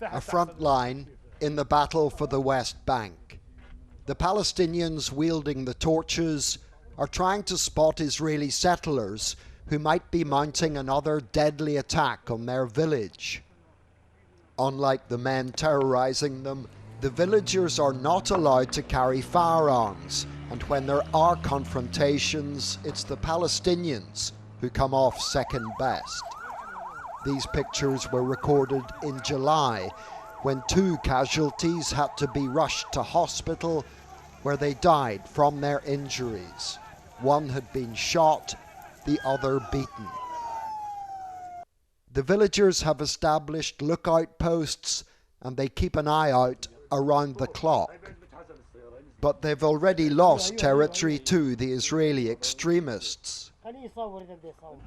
a front line in the battle for the West Bank. The Palestinians wielding the torches are trying to spot Israeli settlers who might be mounting another deadly attack on their village. Unlike the men terrorizing them, the villagers are not allowed to carry firearms, and when there are confrontations, it's the Palestinians who come off second best. These pictures were recorded in July, when 2 casualties had to be rushed to hospital where they died from their injuries. One had been shot, the other beaten. The villagers have established lookout posts and they keep an eye out around the clock. But they've already lost territory to the Israeli extremists.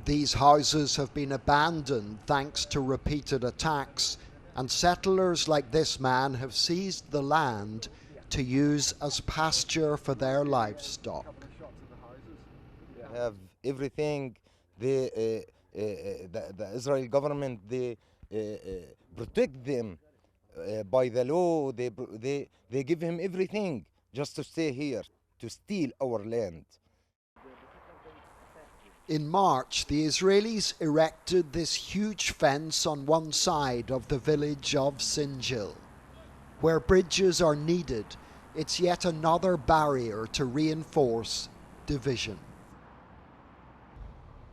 These houses have been abandoned thanks to repeated attacks, and settlers like this man have seized the land to use as pasture for their livestock. Have everything. The Israeli government, they protect them by the law. They give him everything just to stay here, to steal our land. In March, the Israelis erected this huge fence on one side of the village of Sinjil. Where bridges are needed, it's yet another barrier to reinforce division.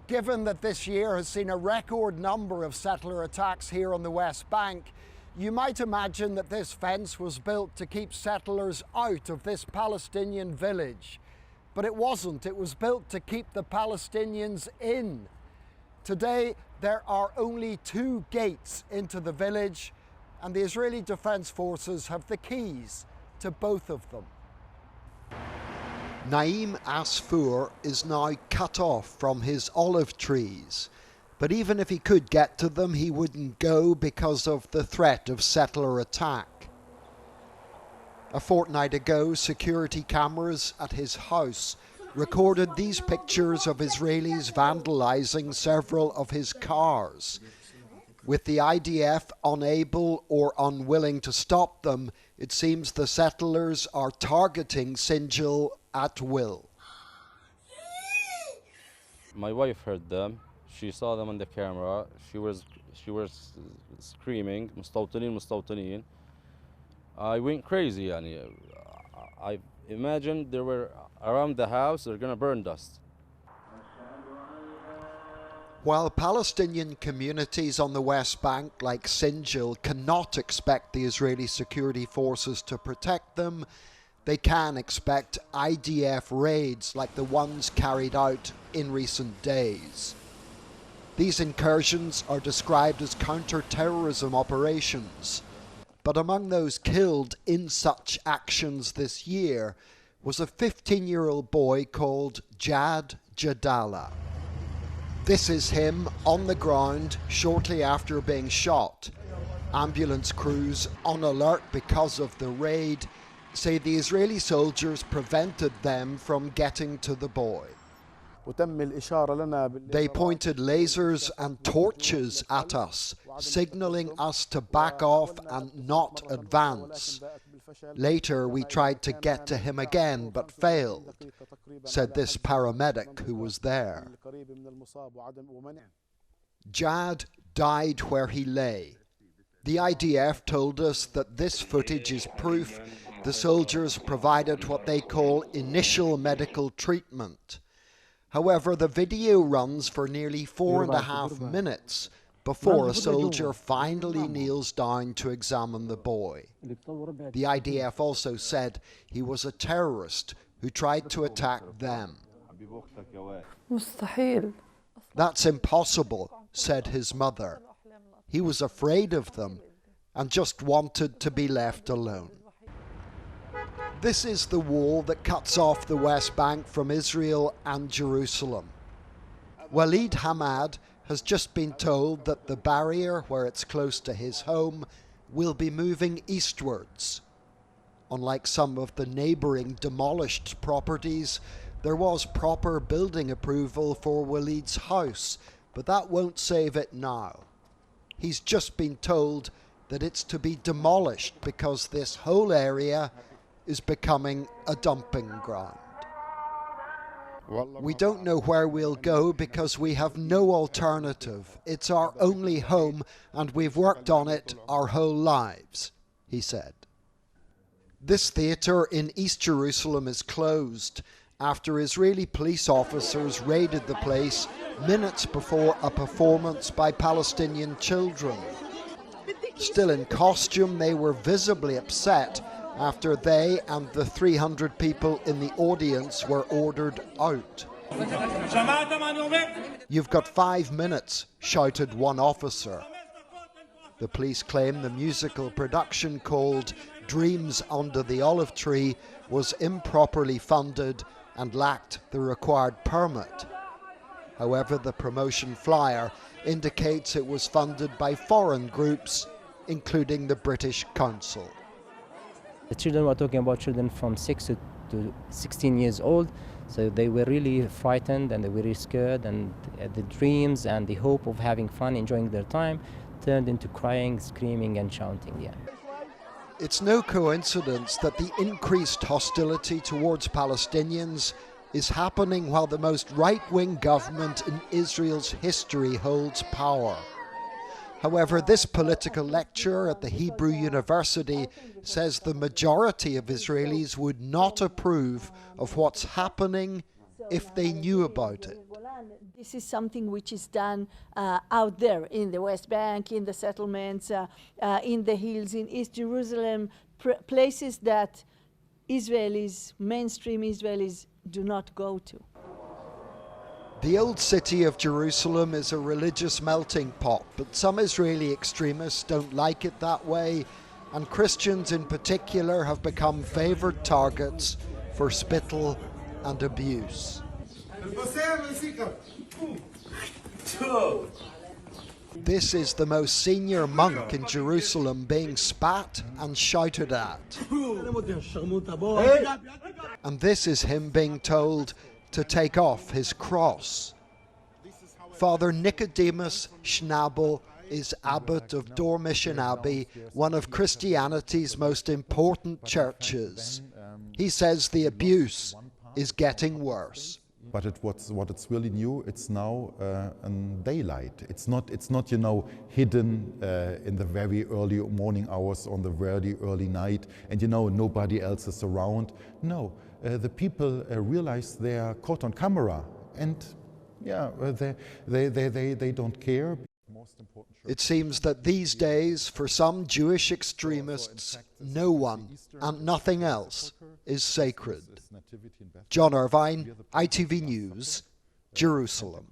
Given that this year has seen a record number of settler attacks here on the West Bank, you might imagine that this fence was built to keep settlers out of this Palestinian village. But it wasn't. It was built to keep the Palestinians in. Today, there are only 2 gates into the village, and the Israeli Defense Forces have the keys to both of them. Naim Asfour is now cut off from his olive trees, but even if he could get to them, he wouldn't go because of the threat of settler attack. A fortnight ago, security cameras at his house recorded these pictures of Israelis vandalizing several of his cars. With the IDF unable or unwilling to stop them, it seems the settlers are targeting Sinjil at will. My wife heard them. She saw them on the camera. She was screaming, "Mustawtinin, Mustawtinin." I went crazy. I imagined they were around the house. They're gonna burn dust. While Palestinian communities on the West Bank, like Sinjil, cannot expect the Israeli security forces to protect them, they can expect IDF raids like the ones carried out in recent days. These incursions are described as counter-terrorism operations. But among those killed in such actions this year was a 15-year-old boy called Jad Jadala. This is him on the ground shortly after being shot. Ambulance crews, on alert because of the raid, say the Israeli soldiers prevented them from getting to the boy. They pointed lasers and torches at us, signaling us to back off and not advance. Later, we tried to get to him again, but failed, said this paramedic who was there. Jad died where he lay. The IDF told us that this footage is proof the soldiers provided what they call initial medical treatment. However, the video runs for nearly 4.5 minutes before a soldier finally kneels down to examine the boy. The IDF also said he was a terrorist who tried to attack them. That's impossible, said his mother. He was afraid of them and just wanted to be left alone. This is the wall that cuts off the West Bank from Israel and Jerusalem. Walid Hamad has just been told that the barrier, where it's close to his home, will be moving eastwards. Unlike some of the neighbouring demolished properties, there was proper building approval for Walid's house, but that won't save it now. He's just been told that it's to be demolished because this whole area is becoming a dumping ground. We don't know where we'll go because we have no alternative. It's our only home and we've worked on it our whole lives, he said. This theatre in East Jerusalem is closed after Israeli police officers raided the place minutes before a performance by Palestinian children. Still in costume, they were visibly upset after they and the 300 people in the audience were ordered out. "You've got 5 minutes," shouted one officer. The police claim the musical production called Dreams Under the Olive Tree was improperly funded and lacked the required permit. However, the promotion flyer indicates it was funded by foreign groups, including the British Council. The children, were talking about children from 6 to 16 years old, so they were really frightened and they were really scared, and the dreams and the hope of having fun, enjoying their time, turned into crying, screaming and shouting. Yeah. It's no coincidence that the increased hostility towards Palestinians is happening while the most right-wing government in Israel's history holds power. However, this political lecturer at the Hebrew University says the majority of Israelis would not approve of what's happening if they knew about it. This is something which is done out there in the West Bank, in the settlements, in the hills, in East Jerusalem, places that Israelis, mainstream Israelis, do not go to. The old city of Jerusalem is a religious melting pot, but some Israeli extremists don't like it that way, and Christians in particular have become favoured targets for spittle and abuse. This is the most senior monk in Jerusalem being spat and shouted at. And this is him being told to take off his cross. Father Nicodemus Schnabel is abbot of Dormition Abbey, one of Christianity's most important churches. He says the abuse is getting worse. But what it's really new, it's now in daylight. It's not hidden in the very early morning hours, on the very early night, and nobody else is around. No, the people realize they are caught on camera, and they don't care. It seems that these days, for some Jewish extremists, no one and nothing else is sacred. John Irvine, ITV News, Jerusalem.